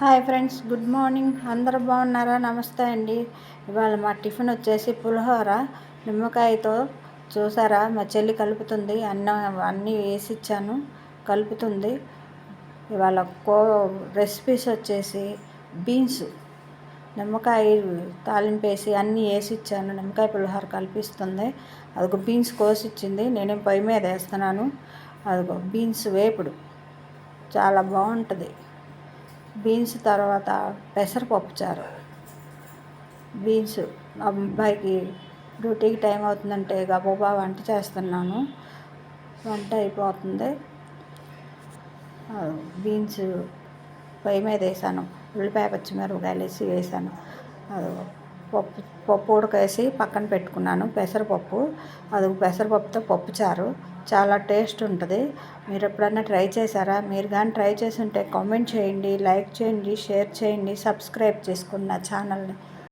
Hi friends, good morning. అందరూ బాగున్నారా? నమస్తే అండి. ఇవాళ మా టిఫిన్ వచ్చేసి పులిహోర నిమ్మకాయతో. చూసారా, మా చెల్లి కలుపుతుంది. అన్నీ వేసి ఇచ్చాను, కలుపుతుంది. ఇవాళ రెసిపీస్ వచ్చేసి బీన్స్, నిమ్మకాయ తాలింపేసి అన్నీ వేసి ఇచ్చాను. నిమ్మకాయ పులిహోర కలిపిస్తుంది. అదిగో బీన్స్ కోసిచ్చింది, నేనేం పొయ్యి మీద వేస్తున్నాను. అదిగో బీన్స్ వేపుడు చాలా బాగుంటుంది. బీన్స్ తర్వాత పెసరపప్పు చారు. బీన్స్ మా అబ్బాయికి డ్యూటీకి టైం అవుతుందంటే గబగబా వంట చేస్తున్నాను. వంట అయిపోతుంది. బీన్స్ పొయ్యి మీద వేసాను, ఉల్లిపాయ పచ్చిమిరపకాయలు వేసాను. పప్పు ఉడకేసి పక్కన పెట్టుకున్నాను. పెసరపప్పు, అది పెసరపప్పుతో పప్పు చారు చాలా టేస్ట్ ఉంటుంది. మీరు ఎప్పుడన్నా ట్రై చేశారా? మీరు కానీ ట్రై చేసి ఉంటే కామెంట్ చేయండి, లైక్ చేయండి, షేర్ చేయండి, సబ్స్క్రైబ్ చేసుకోండి నా ఛానల్ని.